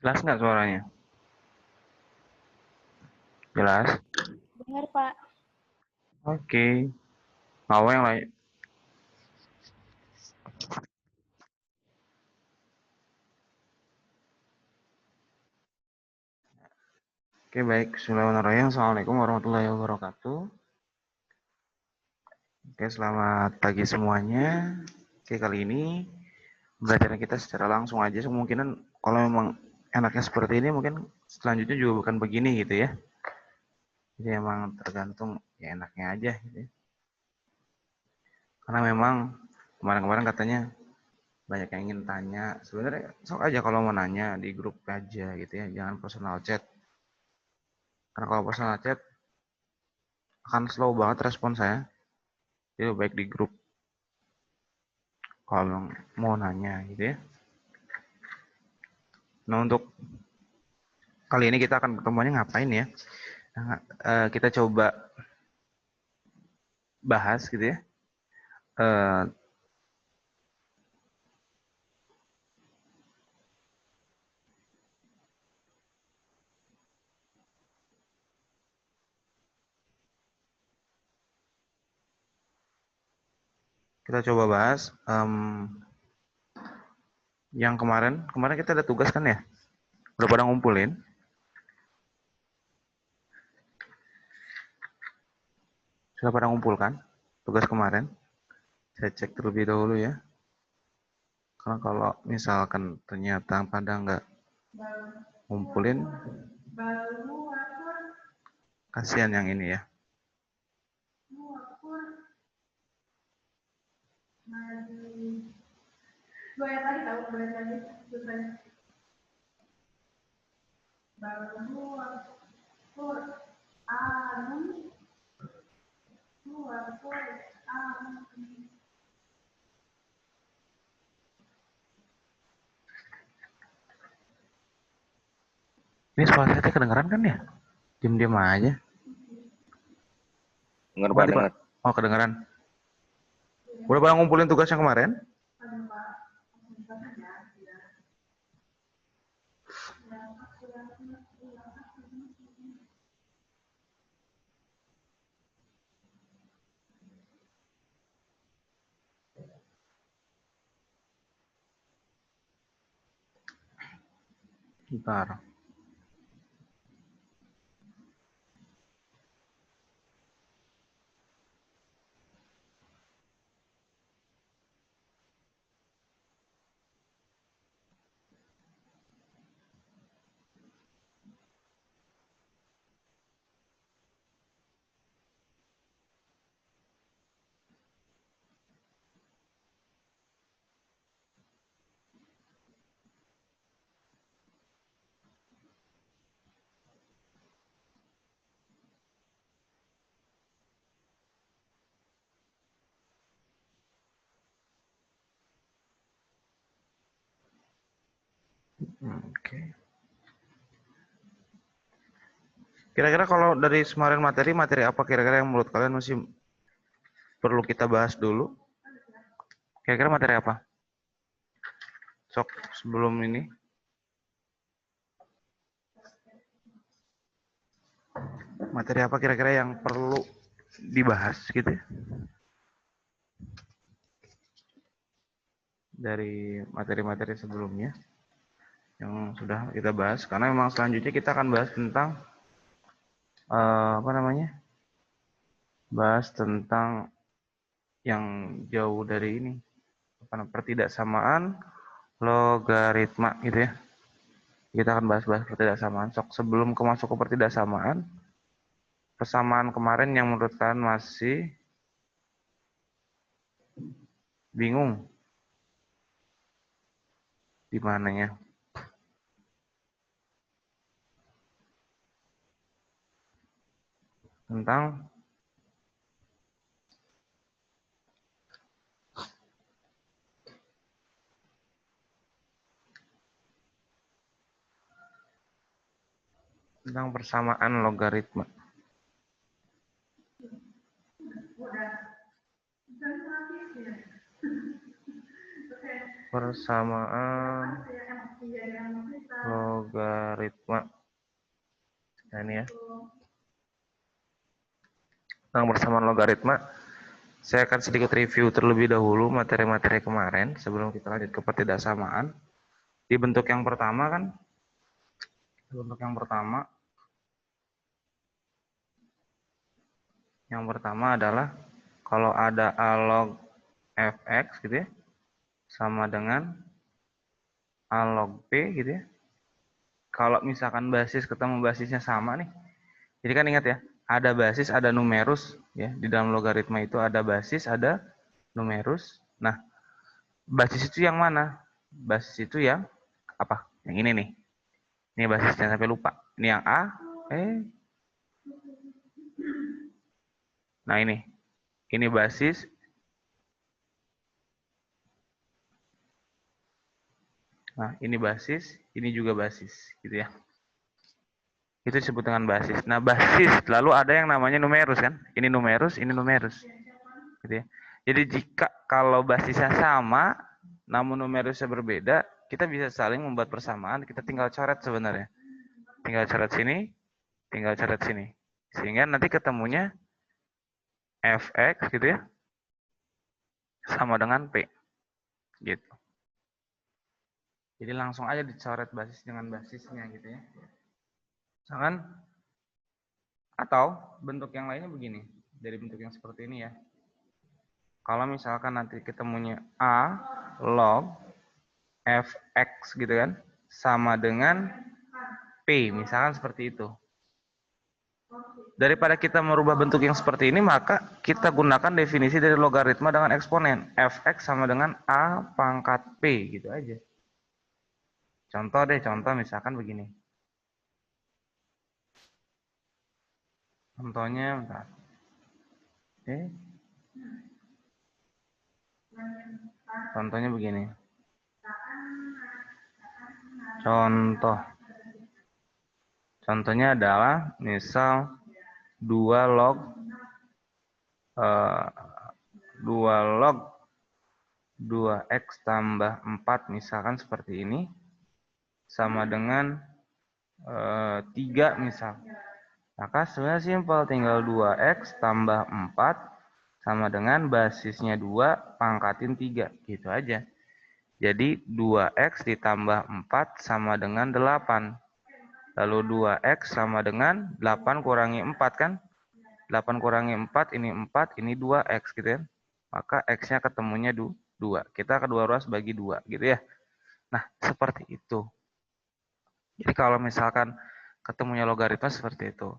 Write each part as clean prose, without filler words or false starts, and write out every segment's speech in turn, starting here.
Jelas nggak suaranya? Jelas? Dengar, Pak. Oke. Mau yang lain? Oke, baik. Bismillahirrahmanirrahim. Assalamualaikum warahmatullahi wabarakatuh. Oke, selamat pagi semuanya. Oke, kali ini belajaran kita secara langsung aja. Kemungkinan kalau memang enaknya seperti ini, mungkin selanjutnya juga bukan begini gitu ya. Jadi emang tergantung ya enaknya aja gitu ya. Karena memang kemarin-kemarin katanya banyak yang ingin tanya. Sebenarnya sok aja kalau mau nanya di grup aja gitu ya, jangan personal chat. Karena kalau personal chat akan slow banget respon saya. Jadi baik di grup kalau mau nanya gitu ya. Nah, untuk kali ini kita akan ketemuannya ngapain ya? Nah, kita coba bahas gitu ya. Eh, kita coba bahas yang kemarin kita ada tugas kan ya? Udah pada ngumpulin? Sudah pada ngumpulkan tugas kemarin? Saya cek terlebih dahulu ya. Karena kalau misalkan ternyata pada nggak ngumpulin, kasihan yang ini ya. Ini suara saya kedengeran kan ya? Diam-diam aja. Dengar Oh, Pak, nanti Pak. dengar. Oh, kedengeran. Udah pada ngumpulin tugas yang kemarin? Bentar. Oke. Kira-kira kalau dari kemarin materi apa kira-kira yang menurut kalian masih perlu kita bahas dulu? Kira-kira materi apa? Sok sebelum ini. Materi apa kira-kira yang perlu dibahas gitu ya? Dari materi-materi sebelumnya yang sudah kita bahas, karena memang selanjutnya kita akan bahas tentang apa namanya? Bahas tentang yang jauh dari ini, pertidaksamaan logaritma gitu ya. Kita akan bahas-bahas pertidaksamaan. Sok sebelum masuk ke pertidaksamaan, persamaan kemarin yang menurut kalian masih bingung di mananya? Tentang tentang persamaan logaritma. Persamaan logaritma. Nah, ini ya. Tentang persamaan logaritma, saya akan sedikit review terlebih dahulu materi-materi kemarin sebelum kita lanjut ke pertidaksamaan. Di bentuk yang pertama kan, yang pertama adalah kalau ada A log fx gitu ya, sama dengan A log p gitu ya. Kalau misalkan basis ketemu basisnya sama nih, jadi kan ingat ya, ada basis, ada numerus ya. Di dalam logaritma itu ada basis, ada numerus. Nah, basis itu yang mana? Basis itu yang apa? Yang ini nih. Ini basisnya, sampai lupa. Ini yang A. Nah ini. Ini basis. Nah ini basis. Ini juga basis. Gitu ya. Itu disebut dengan basis. Nah basis. Lalu ada yang namanya numerus kan. Ini numerus, ini numerus. Gitu ya. Jadi jika kalau basisnya sama, namun numerusnya berbeda, kita bisa saling membuat persamaan. Kita tinggal coret sebenarnya. Tinggal coret sini, tinggal coret sini. Sehingga nanti ketemunya fx gitu ya, sama dengan p. Gitu. Jadi langsung aja dicoret basis dengan basisnya gitu ya. Misalkan, atau bentuk yang lainnya begini. Dari bentuk yang seperti ini ya. Kalau misalkan nanti ketemunya A log fx gitu kan, sama dengan P, misalkan seperti itu. Daripada kita merubah bentuk yang seperti ini, maka kita gunakan definisi dari logaritma dengan eksponen. Fx sama dengan A pangkat P, gitu aja. Contoh deh, contoh misalkan begini. Contohnya, bentar. Oke. Contohnya begini. Contohnya adalah misal 2 log 2x tambah 4 misalkan seperti ini sama dengan 3 misal. Maka sebenarnya simpel, tinggal 2x tambah 4 sama dengan basisnya 2 pangkatin 3, gitu aja. Jadi 2x ditambah 4 sama dengan 8. Lalu 2x sama dengan 8 kurangi 4 kan? 8 kurangi 4, ini 4, ini 2x gitu ya. Maka x-nya ketemunya 2. Kita kedua ruas bagi 2 gitu ya. Nah, seperti itu. Jadi kalau misalkan ketemunya logaritma seperti itu.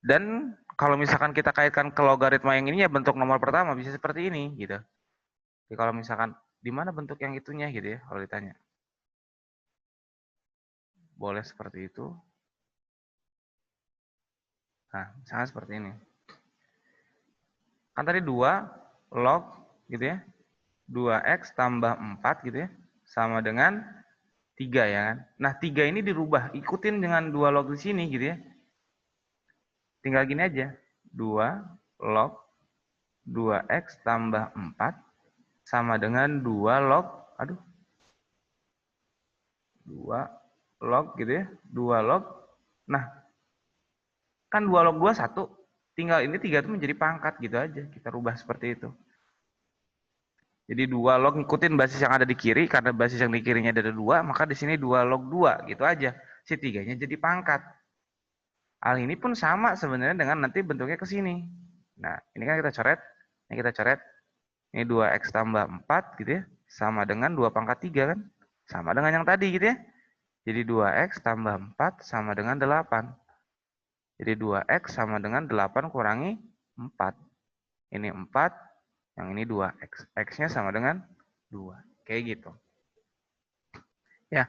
Dan kalau misalkan kita kaitkan ke logaritma yang ini ya bentuk nomor pertama bisa seperti ini gitu. Jadi kalau misalkan di mana bentuk yang itunya gitu ya kalau ditanya. Boleh seperti itu. Nah, misalnya seperti ini. Kan tadi 2 log gitu ya. 2x tambah 4 gitu ya. Sama dengan 3 ya kan. Nah 3 ini dirubah. Ikutin dengan 2 log di sini gitu ya. Tinggal gini aja. 2 log 2x tambah 4 sama dengan 2 log. 2 log gitu ya. 2 log. Nah kan 2 log 2 1. Tinggal ini 3 itu menjadi pangkat gitu aja. Kita rubah seperti itu. Jadi 2 log ngikutin basis yang ada di kiri, karena basis yang di kirinya ada 2, maka di sini 2 log 2 gitu aja. Si 3-nya jadi pangkat. Hal ini pun sama sebenarnya dengan nanti bentuknya ke sini. Nah, ini kan kita coret. Ini kita coret. Ini 2x tambah 4 gitu ya. Sama dengan 2 pangkat 3 kan. Sama dengan yang tadi gitu ya. Jadi 2x tambah 4 sama dengan 8. Jadi 2x sama dengan 8 kurangi 4. Ini 4, yang ini 2x. X-nya sama dengan 2. Kayak gitu. Ya,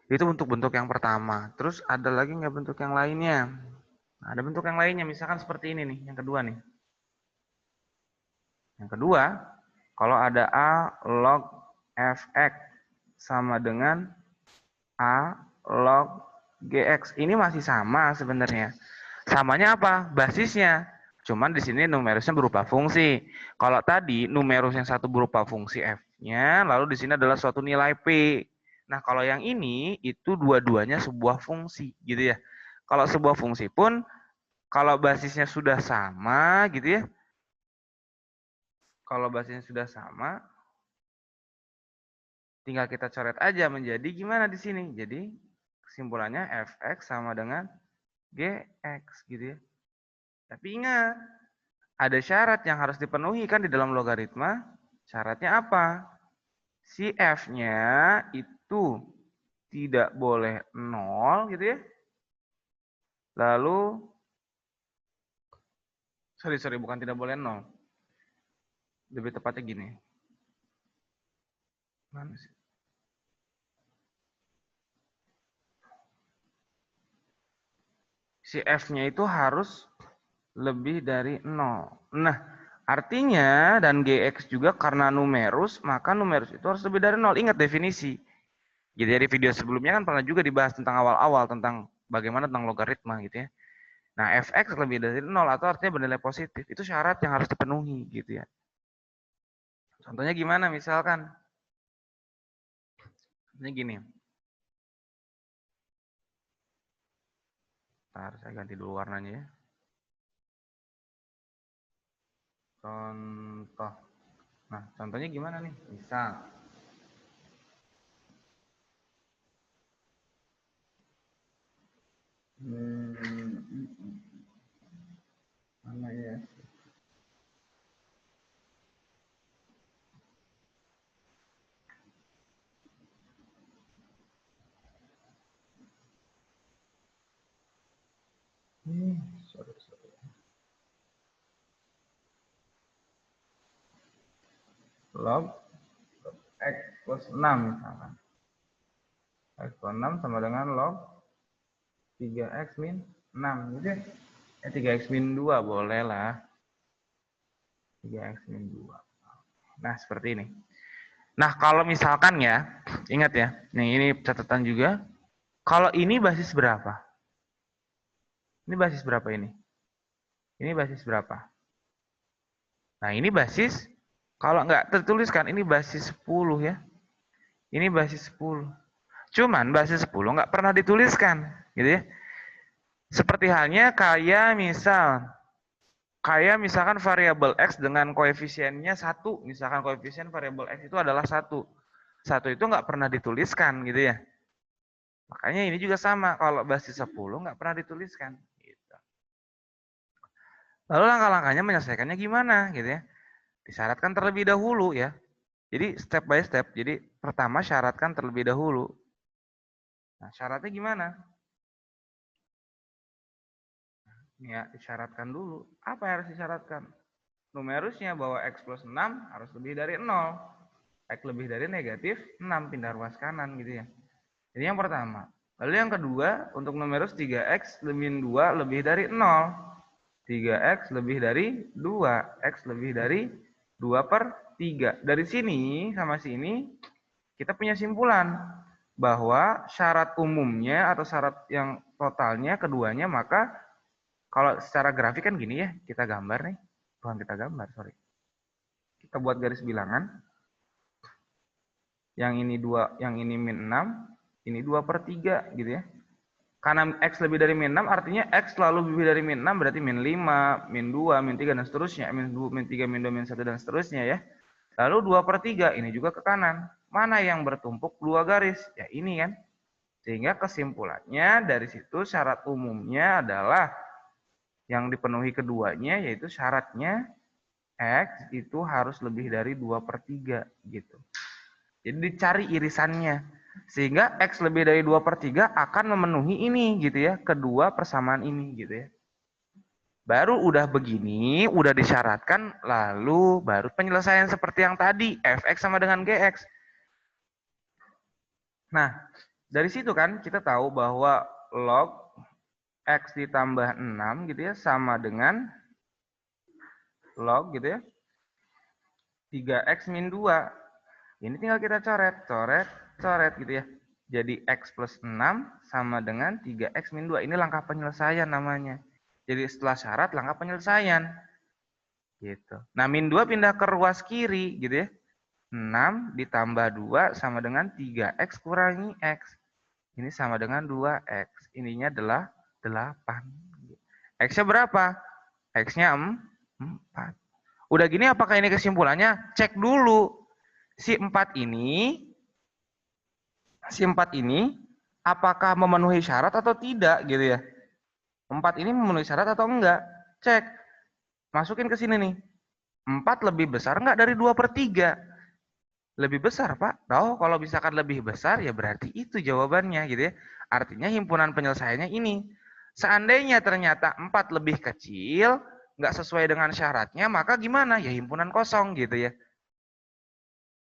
itu untuk bentuk yang pertama. Terus ada lagi nggak bentuk yang lainnya? Nah, ada bentuk yang lainnya, misalkan seperti ini nih, yang kedua nih. Yang kedua, kalau ada A log fx sama dengan A log GX. Ini masih sama sebenarnya. Samanya apa? Basisnya. Cuman di sini numerusnya berupa fungsi. Kalau tadi numerus yang satu berupa fungsi F-nya, lalu di sini adalah suatu nilai P. Nah, kalau yang ini itu dua-duanya sebuah fungsi, gitu ya. Kalau sebuah fungsi pun, kalau basisnya sudah sama, gitu ya. Kalau basisnya sudah sama, tinggal kita coret aja menjadi gimana di sini. Jadi kesimpulannya Fx sama dengan Gx, gitu ya. Tapi ingat, ada syarat yang harus dipenuhi kan di dalam logaritma. Syaratnya apa? Si F-nya itu tidak boleh 0 gitu ya. Lalu, sorry, bukan tidak boleh 0. Lebih tepatnya gini. Mana sih? Si F-nya itu harus lebih dari 0. Nah, artinya dan GX juga karena numerus, maka numerus itu harus lebih dari 0. Ingat definisi. Jadi dari video sebelumnya kan pernah juga dibahas tentang awal-awal tentang bagaimana tentang logaritma gitu ya. Nah, fx lebih dari 0 atau artinya bernilai positif. Itu syarat yang harus dipenuhi gitu ya. Contohnya gimana misalkan? Contohnya gini. Ntar saya ganti dulu warnanya ya. Contoh. Nah, contohnya gimana nih? Misal. Mana ya? Sorry. Log x plus 6 misalkan. X plus 6 sama dengan log 3x min 6 gitu ya. 3x min 2 boleh lah. 3x min 2. Nah, seperti ini. Nah, kalau misalkan ya, ingat ya, ini catatan juga. Kalau ini basis berapa? Ini basis berapa ini? Ini basis berapa? Nah, ini basis, kalau nggak tertuliskan, ini basis 10 ya. Ini basis 10. Cuman basis 10 nggak pernah dituliskan, gitu ya. Seperti halnya kayak misalkan variabel x dengan koefisiennya 1, misalkan koefisien variabel x itu adalah 1. 1 itu nggak pernah dituliskan, gitu ya. Makanya ini juga sama, kalau basis 10 nggak pernah dituliskan. Gitu. Lalu langkah-langkahnya menyelesaikannya gimana, gitu ya. Disyaratkan terlebih dahulu ya. Jadi step by step. Jadi pertama syaratkan terlebih dahulu. Nah, syaratnya gimana? Ya, disyaratkan dulu. Apa yang harus disyaratkan? Numerusnya bahwa x plus 6 harus lebih dari 0. X lebih dari negatif 6, pindah ruas kanan gitu ya. Jadi yang pertama. Lalu yang kedua, untuk numerus 3x lebih 2 lebih dari 0. 3x lebih dari 2. X lebih dari 2 per 3. Dari sini sama sini, kita punya simpulan bahwa syarat umumnya atau syarat yang totalnya keduanya, maka kalau secara grafik kan gini ya, kita gambar nih. Bukan kita gambar, sorry. Kita buat garis bilangan. Yang ini 2, yang ini min 6, ini 2 per 3 gitu ya. Karena X lebih dari min 6 artinya X selalu lebih dari min 6 berarti min 5, min 2, min 3 dan seterusnya. Min 2, min 3, min 2, min 1 dan seterusnya ya. Lalu 2 per 3 ini juga ke kanan. Mana yang bertumpuk 2 garis? Ya ini kan. Sehingga kesimpulannya dari situ syarat umumnya adalah yang dipenuhi keduanya yaitu syaratnya X itu harus lebih dari 2 per 3 gitu. Jadi dicari irisannya. Sehingga X lebih dari 2 per 3 akan memenuhi ini gitu ya. Kedua persamaan ini gitu ya. Baru udah begini, udah disyaratkan, lalu baru penyelesaian seperti yang tadi. Fx sama dengan Gx. Nah, dari situ kan kita tahu bahwa log X ditambah 6 gitu ya. Sama dengan log gitu ya. 3x min 2. Ini tinggal kita coret gitu ya. Jadi X plus 6 sama dengan 3X min 2. Ini langkah penyelesaian namanya. Jadi setelah syarat, langkah penyelesaian. Gitu. Nah, min 2 pindah ke ruas kiri, gitu ya. 6 ditambah 2 sama dengan 3X kurangi X. Ini sama dengan 2X. Ininya adalah 8. X-nya berapa? X-nya 4. Udah gini apakah ini kesimpulannya? Cek dulu. Si 4 ini apakah memenuhi syarat atau tidak gitu ya. 4 ini memenuhi syarat atau enggak? Cek. Masukin ke sini nih. 4 lebih besar enggak dari 2/3? Lebih besar, Pak. Oh, kalau misalkan lebih besar ya berarti itu jawabannya gitu ya. Artinya himpunan penyelesaiannya ini. Seandainya ternyata 4 lebih kecil, nggak sesuai dengan syaratnya, maka gimana? Ya himpunan kosong gitu ya.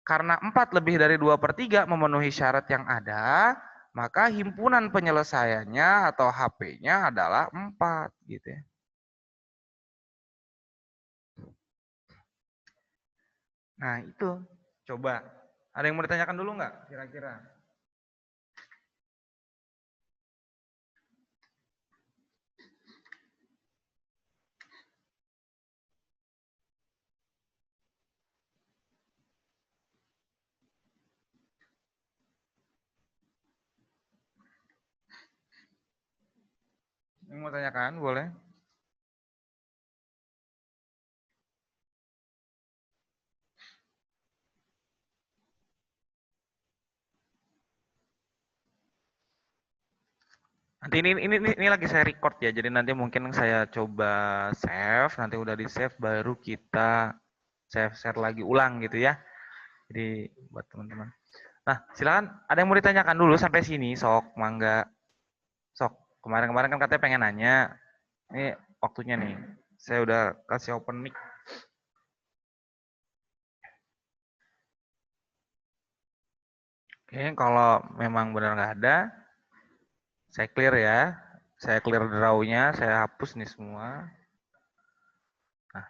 Karena 4 lebih dari 2/3 memenuhi syarat yang ada, maka himpunan penyelesaiannya atau HP-nya adalah 4 gitu ya. Nah itu, coba. Ada yang mau ditanyakan dulu nggak kira-kira? Yang mau tanyakan boleh. Nanti ini lagi saya record ya, jadi nanti mungkin saya coba save, nanti udah di save baru kita share lagi ulang gitu ya. Jadi buat teman-teman. Nah, silakan ada yang mau ditanyakan dulu sampai sini, sok mangga. Sok. Kemarin-kemarin kan katanya pengen nanya. Ini waktunya nih. Saya udah kasih open mic. Oke, kalau memang benar nggak ada, saya clear ya. Saya clear draw-nya, saya hapus nih semua. Nah,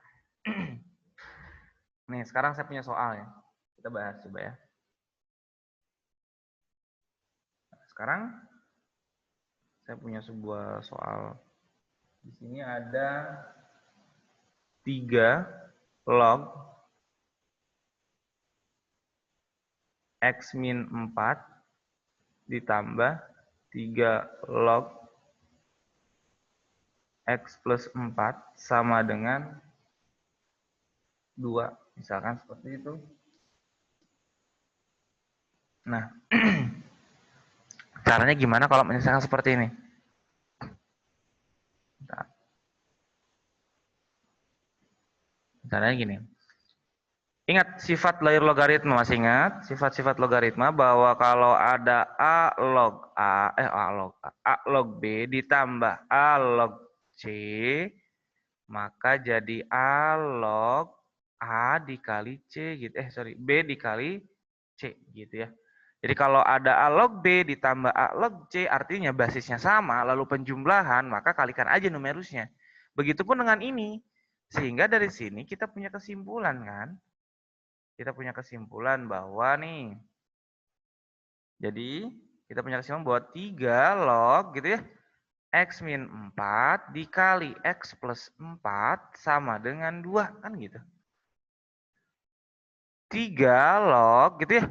nih sekarang saya punya soal ya. Kita bahas coba ya. Nah, sekarang saya punya sebuah soal. Di sini ada 3 log X min 4 ditambah 3 log X plus 4 sama dengan 2. Misalkan seperti itu. Nah, caranya gimana kalau menyelesaikan seperti ini? Nah, caranya gini. Ingat sifat layar logaritma, masih ingat sifat-sifat logaritma bahwa kalau ada A log A log B ditambah A log C, maka jadi A log A dikali C gitu. B dikali C gitu ya. Jadi kalau ada A log B ditambah A log C artinya basisnya sama, lalu penjumlahan, maka kalikan aja numerusnya. Begitupun dengan ini. Sehingga dari sini kita punya kesimpulan kan. Kita punya kesimpulan bahwa nih, jadi kita punya kesimpulan bahwa 3 log gitu ya, X min 4 dikali X plus 4 sama dengan 2, kan gitu. 3 log gitu ya,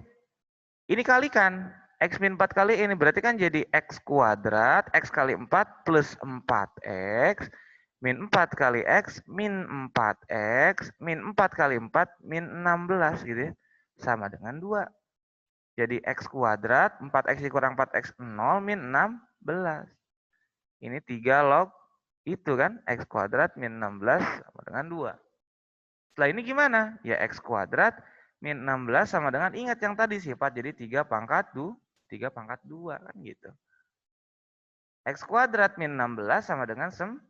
ini kalikan, X min 4 kali ini, berarti kan jadi X kuadrat, X kali 4 plus 4X, min 4 kali X, min 4X, min 4 kali 4, min 16 gitu ya, sama dengan 2. Jadi X kuadrat, 4X dikurang 4X, 0, min 16. Ini 3 log itu kan, X kuadrat min 16 sama dengan 2. Setelah ini gimana? Ya X kuadrat min 16 sama dengan, ingat yang tadi sifat, jadi 3 pangkat 2 kan gitu. X kuadrat min 16 sama dengan 9.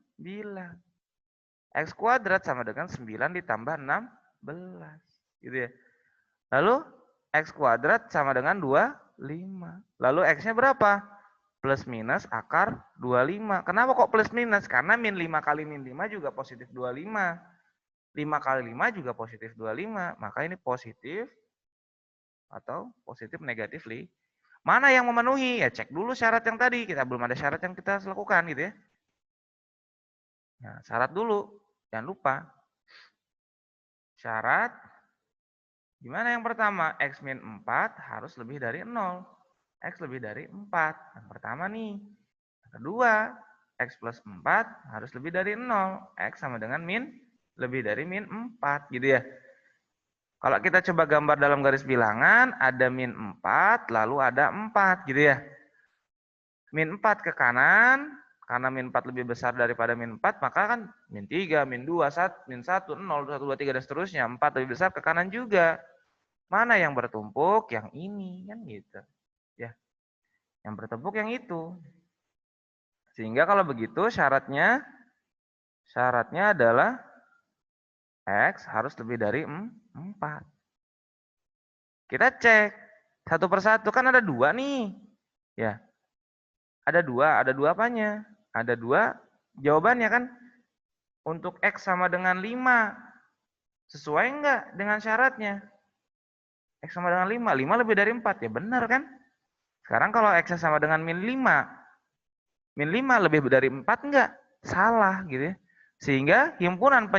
X kuadrat sama dengan 9 ditambah 16. Gitu ya. Lalu X kuadrat sama dengan 25. Lalu X-nya berapa? Plus minus akar 25. Kenapa kok plus minus? Karena min 5 kali min 5 juga positif 25. 5 kali 5 juga positif 25. Maka ini positif atau positif negatif Mana yang memenuhi? Ya cek dulu syarat yang tadi. Kita belum ada syarat yang kita lakukan gitu ya. Nah, syarat dulu. Jangan lupa. Syarat. Gimana yang pertama? X min 4 harus lebih dari 0. X lebih dari 4. Yang pertama nih. Yang kedua. X plus 4 harus lebih dari 0. X sama dengan lebih dari min 4 gitu ya. Kalau kita coba gambar dalam garis bilangan, ada min 4, lalu ada 4 gitu ya. Min 4 ke kanan, karena min 4 lebih besar daripada min 4, maka kan min 3, min 2, min 1, 0, 1, 2, 3, dan seterusnya. 4 lebih besar ke kanan juga. Mana yang bertumpuk? Yang ini, kan gitu. Ya, yang bertumpuk yang itu. Sehingga kalau begitu syaratnya adalah X harus lebih dari 4. Kita cek satu persatu, kan ada 2 nih. Ya, ada 2 apanya? Ada 2 jawabannya kan. Untuk X sama dengan 5. Sesuai enggak dengan syaratnya? X sama dengan 5. 5 lebih dari 4. Ya benar kan? Sekarang kalau X sama dengan min 5. Min 5 lebih dari 4 enggak? Salah gitu ya. Sehingga himpunan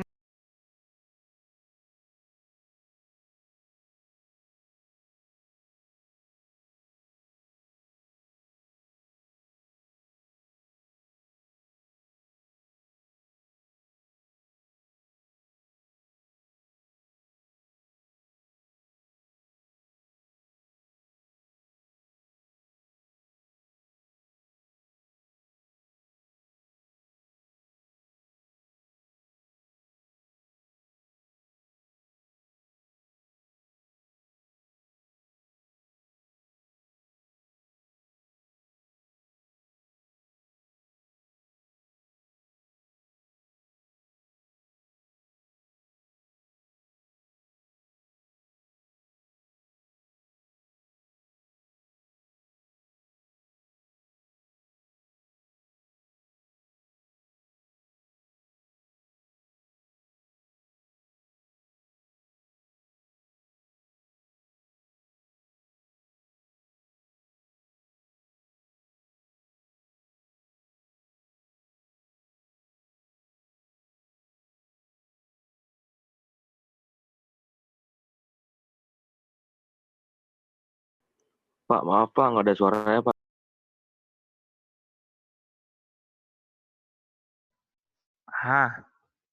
Pak, maaf Pak, nggak ada suaranya Pak.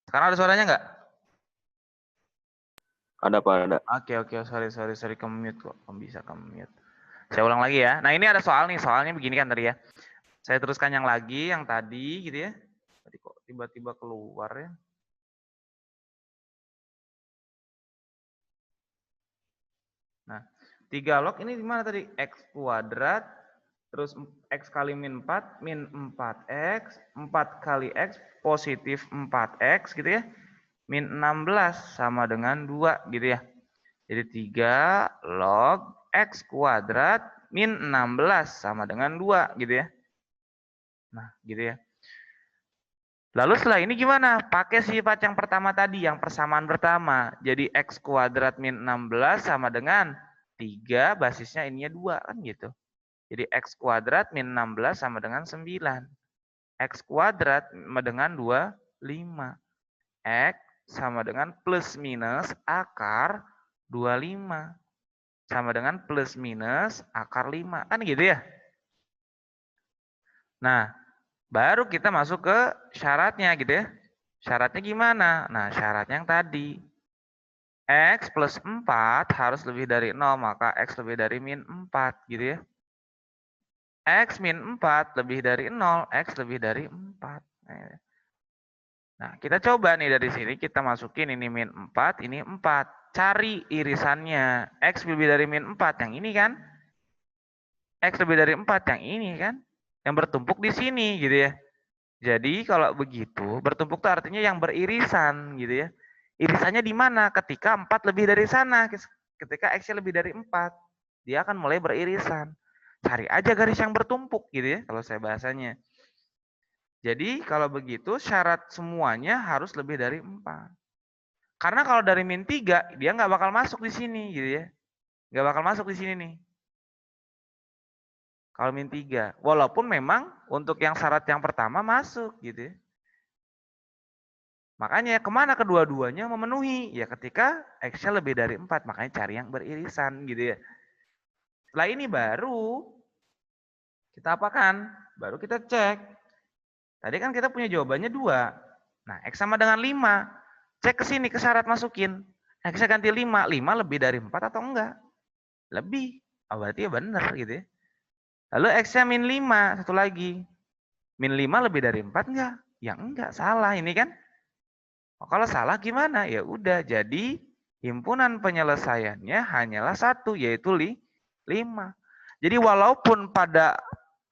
sekarang ada suaranya enggak? Ada Pak, ada. Oke, sorry ke mute kok. Bisa ke mute. Saya ulang lagi ya. Nah, ini ada soal nih. Soalnya begini kan tadi ya. Saya teruskan yang lagi, yang tadi gitu ya. Tadi kok tiba-tiba keluar ya. Nah, 3 log ini gimana tadi? X kuadrat, terus X kali min 4, min 4X, 4 kali X, positif 4X gitu ya. Min 16 sama dengan 2 gitu ya. Jadi 3 log X kuadrat min 16 sama dengan 2 gitu ya. Nah, gitu ya. Lalu setelah ini gimana? Pakai sifat yang pertama tadi, yang persamaan pertama. Jadi X kuadrat min 16 sama dengan 3, basisnya ininya 2 kan gitu. Jadi X kuadrat min 16 sama dengan 9. X kuadrat sama dengan 2, 5. X sama dengan plus minus akar 25. Sama dengan plus minus akar 5. Kan gitu ya? Nah, baru kita masuk ke syaratnya gitu ya. Syaratnya gimana? Nah, syaratnya yang tadi. X plus 4 harus lebih dari 0, maka X lebih dari min 4 gitu ya. X min 4 lebih dari 0, X lebih dari 4. Nah, kita coba nih dari sini, kita masukin ini min 4, ini 4. Cari irisannya. X lebih dari min 4, yang ini kan. X lebih dari 4, yang ini kan. Yang bertumpuk di sini gitu ya. Jadi kalau begitu, bertumpuk itu artinya yang beririsan gitu ya. Irisannya di mana? Ketika 4 lebih dari sana. Ketika X-nya lebih dari 4. Dia akan mulai beririsan. Cari aja garis yang bertumpuk gitu ya, kalau saya bahasanya. Jadi kalau begitu syarat semuanya harus lebih dari 4. Karena kalau dari min 3, dia nggak bakal masuk di sini gitu ya. Nggak bakal masuk di sini nih. Kalau min 3. Walaupun memang untuk yang syarat yang pertama masuk gitu ya. Makanya kemana kedua-duanya memenuhi? Ya ketika X-nya lebih dari 4. Makanya cari yang beririsan gitu ya. Setelah ini baru kita apakan? Baru kita cek. Tadi kan kita punya jawabannya 2. Nah, X sama dengan 5. Cek ke sini ke syarat masukin. X-nya ganti 5. 5 lebih dari 4 atau enggak? Lebih. Oh, berarti ya benar gitu ya. Lalu X-nya min 5. Satu lagi. Min 5 lebih dari 4 enggak? Ya enggak, salah ini kan. Oh, kalau salah gimana? Ya udah, jadi himpunan penyelesaiannya hanyalah 1, yaitu 5. Jadi walaupun pada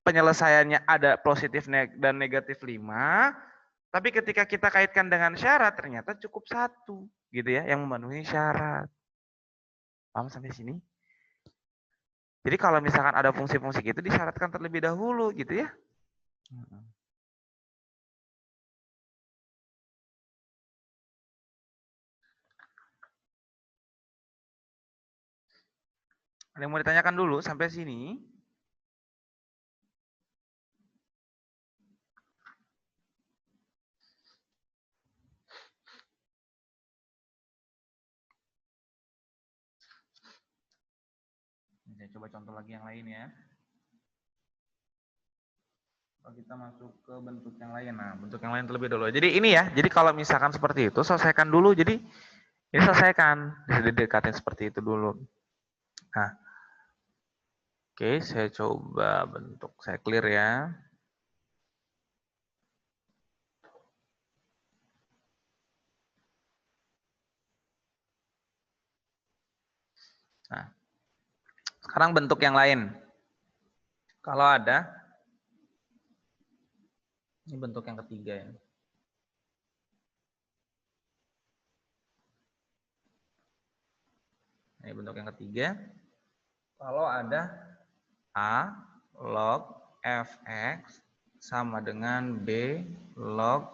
penyelesaiannya ada positif dan negatif 5, tapi ketika kita kaitkan dengan syarat ternyata cukup 1 gitu ya yang memenuhi syarat. Paham sampai sini? Jadi kalau misalkan ada fungsi-fungsi gitu disyaratkan terlebih dahulu gitu ya. Ada yang mau ditanyakan dulu sampai sini? Saya coba contoh lagi yang lain ya. Kalau kita masuk ke bentuk yang lain. Nah, bentuk yang lain terlebih dulu. Jadi ini ya. Jadi kalau misalkan seperti itu, selesaikan dulu. Jadi ini selesaikan. Didekatin seperti itu dulu. Nah. Oke, saya coba bentuk. Saya clear ya. Nah. Sekarang bentuk yang lain. Kalau ada, ini bentuk yang ketiga ya. Ini bentuk yang ketiga. Kalau ada A log fx sama dengan B log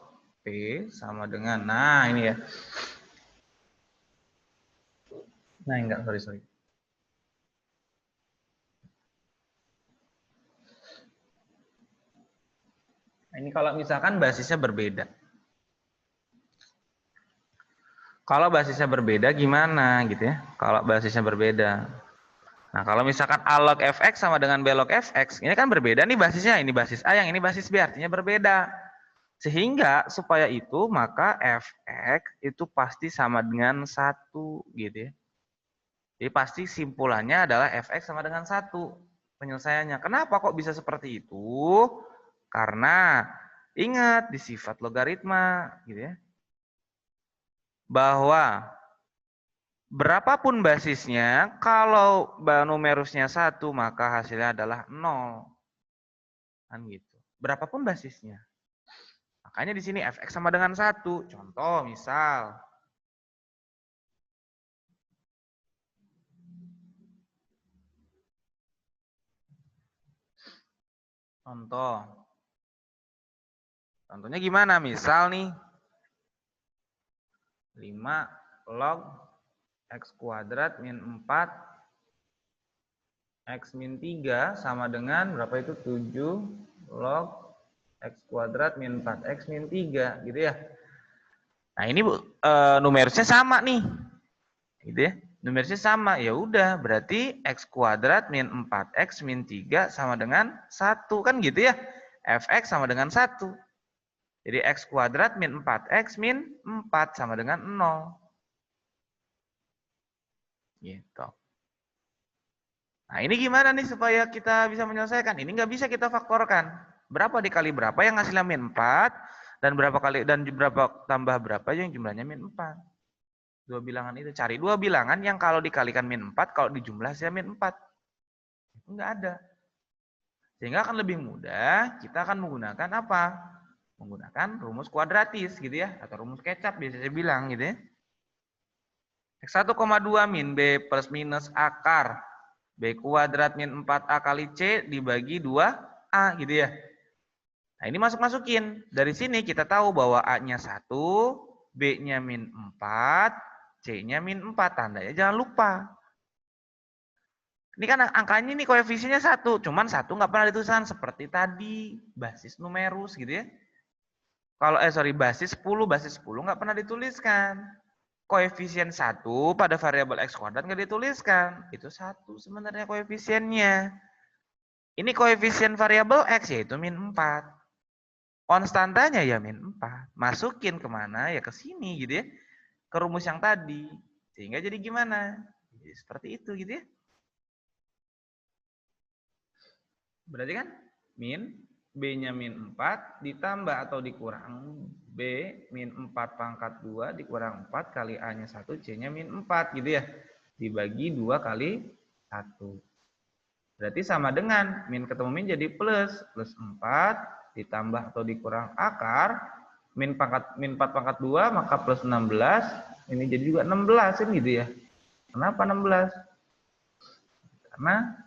P sama dengan, nah ini ya. Nah enggak, sorry. Nah, ini kalau misalkan basisnya berbeda. Kalau basisnya berbeda gimana gitu ya? Kalau basisnya berbeda. Nah, kalau misalkan A log fx sama dengan B log fx, ini kan berbeda nih basisnya. Ini basis A, yang ini basis B, artinya berbeda. Sehingga supaya itu maka fx itu pasti sama dengan 1 gitu ya. Jadi pasti simpulannya adalah fx sama dengan 1 penyelesaiannya. Kenapa kok bisa seperti itu? Karena ingat di sifat logaritma gitu ya. Bahwa berapapun basisnya, kalau numerusnya 1 maka hasilnya adalah 0. Kan gitu. Berapapun basisnya. Makanya di sini fx sama dengan 1. Contoh misal. Contohnya gimana? Misal nih. 5 log x kuadrat min 4 x min 3 sama dengan berapa itu? 7 log x kuadrat min 4x min 3 gitu ya. Nah, ini numerusnya sama nih. Gitu ya. Numerusnya sama. Ya udah, berarti x kuadrat min 4x min 3 sama dengan 1 kan gitu ya. Fx sama dengan 1. Jadi x kuadrat min 4x min 4 sama dengan 0. Gitu. Nah, ini gimana nih supaya kita bisa menyelesaikan? Ini nggak bisa kita faktorkan. Berapa dikali berapa yang hasilnya min 4 dan berapa kali dan berapa tambah berapa yang jumlahnya min 4. Dua bilangan itu, cari dua bilangan yang kalau dikalikan min 4 kalau dijumlah hasilnya min 4. Itu nggak ada. Sehingga akan lebih mudah kita akan menggunakan apa? Menggunakan rumus kuadratis gitu ya, atau rumus kecap biasanya bilang gitu ya. X1,2 min B plus minus akar B kuadrat min 4A kali C dibagi 2A gitu ya. Nah, ini masukin. Dari sini kita tahu bahwa A-nya 1, B-nya min 4, C-nya min 4. Tandanya jangan lupa. Ini kan angkanya ini koefisiennya 1, cuman 1 nggak pernah dituliskan seperti tadi, basis numerus gitu ya. Kalau basis 10 nggak pernah dituliskan. Koefisien 1 pada variabel x kuadrat nggak dituliskan. Itu 1 sebenarnya koefisiennya. Ini koefisien variabel x yaitu min 4. Konstantanya ya min 4. Masukin kemana? Ya ke sini gitu ya. Ke rumus yang tadi. Sehingga jadi gimana? Jadi seperti itu gitu ya. Berarti kan min B-nya min 4 ditambah atau dikurang B min 4 pangkat 2 dikurang 4 kali A-nya 1, C-nya min 4 gitu ya. Dibagi 2 kali 1. Berarti sama dengan min ketemu min jadi plus 4 ditambah atau dikurang akar min 4 pangkat 2 maka plus 16. Ini jadi juga 16 kan gitu ya. Kenapa 16? Karena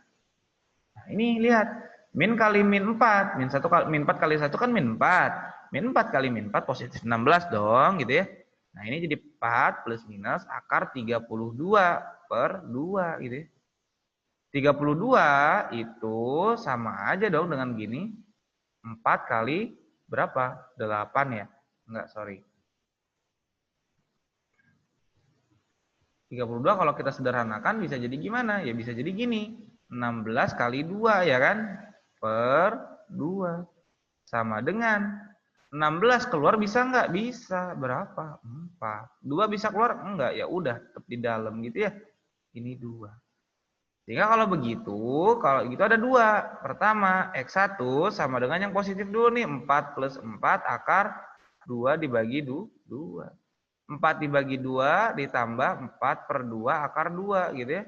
nah ini lihat min kali min 4, min 4 kali 1 kan min 4. Min 4 kali min 4 positif 16 dong gitu ya. Nah, ini jadi 4 plus minus akar 32 per 2 gitu ya. 32 itu sama aja dong dengan gini. 4 kali berapa? 8 ya? Enggak, sorry. 32 kalau kita sederhanakan bisa jadi gimana? Ya bisa jadi gini. 16 kali 2 ya kan? Per 2. Sama dengan 16 keluar bisa nggak? Bisa. Berapa? 4. 2 bisa keluar? Enggak. Ya udah tetap di dalam gitu ya. Ini 2. Sehingga kalau begitu, kalau gitu ada 2. Pertama, X1 sama dengan yang positif dulu nih. 4 plus 4 akar 2 dibagi 2. 4 dibagi 2 ditambah 4 per 2 akar 2 gitu ya.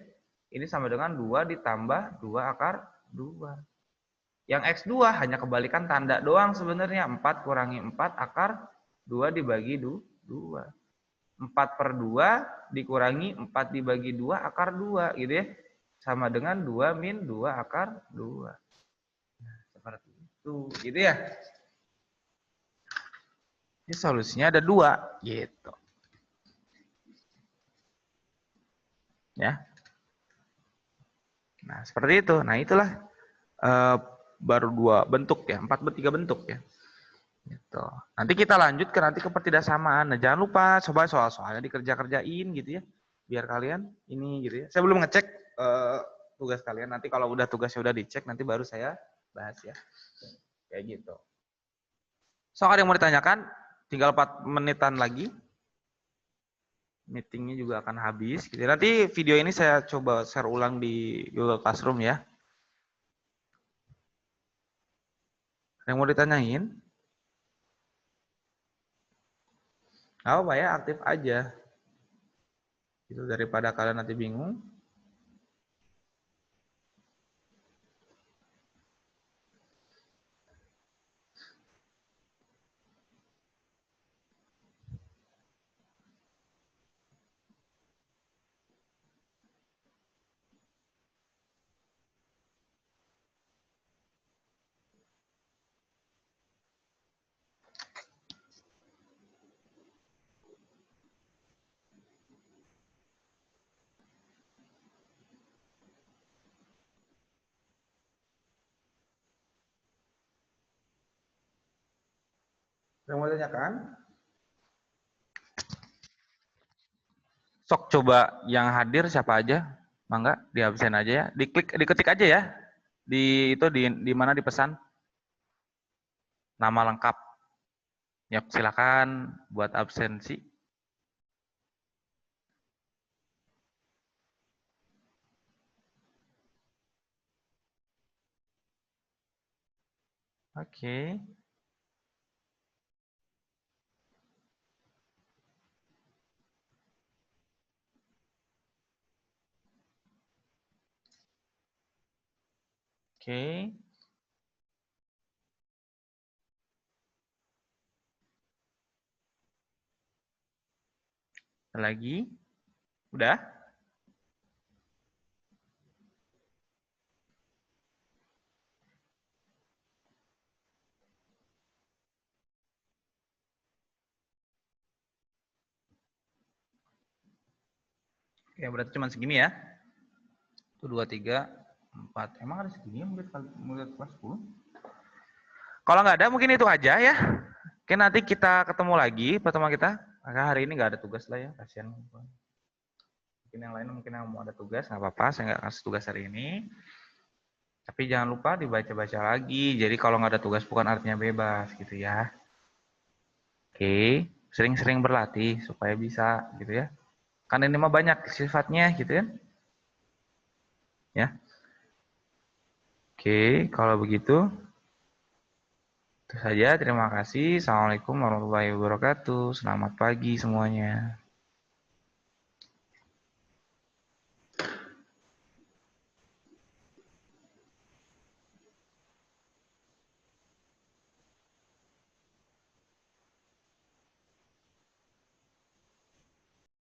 Ini sama dengan 2 ditambah 2 akar 2. Yang X2 hanya kebalikan tanda doang sebenarnya. 4 kurangi 4 akar 2 dibagi 2. 4 per 2 dikurangi 4 dibagi 2 akar 2 gitu ya. Sama dengan 2 min 2 akar 2. Nah, seperti itu gitu ya. Ini solusinya ada 2 gitu. Ya. Nah, seperti itu. Nah, itulah baru 2 bentuk ya, 3 bentuk ya. Gitu. Nanti kita lanjut ke pertidaksamaan. Nah, jangan lupa coba soal-soalnya dikerja-kerjain gitu ya. Biar kalian ini gitu ya. Saya belum ngecek tugas kalian. Nanti kalau udah tugasnya udah dicek nanti baru saya bahas ya. Kayak gitu. Soal ada yang mau ditanyakan? Tinggal 4 menitan lagi. Meetingnya juga akan habis. Gitu. Nanti video ini saya coba share ulang di Google Classroom ya. Yang mau ditanyain? Apa ya, aktif aja. Itu daripada kalian nanti bingung. Yang mau ditanyakan? Sok coba yang hadir siapa aja? Mangga di absen aja ya. Diketik aja ya. Di mana di pesan nama lengkap. Ya silakan buat absensi. Oke. Oke. Lagi. Udah? Oke, berarti cuma segini ya. 1, 2, 3. 4. Emang ada segini murid kelas 10? Kalau nggak ada mungkin itu aja ya. Oke, nanti kita ketemu lagi pertemuan kita. Maka hari ini nggak ada tugas lah ya, kasihan. Mungkin yang lain mungkin yang mau ada tugas, nggak apa-apa, saya nggak kasih tugas hari ini. Tapi jangan lupa dibaca-baca lagi. Jadi kalau nggak ada tugas bukan artinya bebas gitu ya. Oke, sering-sering berlatih supaya bisa gitu ya. Kan ini mah banyak sifatnya gitu kan. Ya. Oke, kalau begitu itu saja. Terima kasih. Assalamualaikum warahmatullahi wabarakatuh. Selamat pagi semuanya.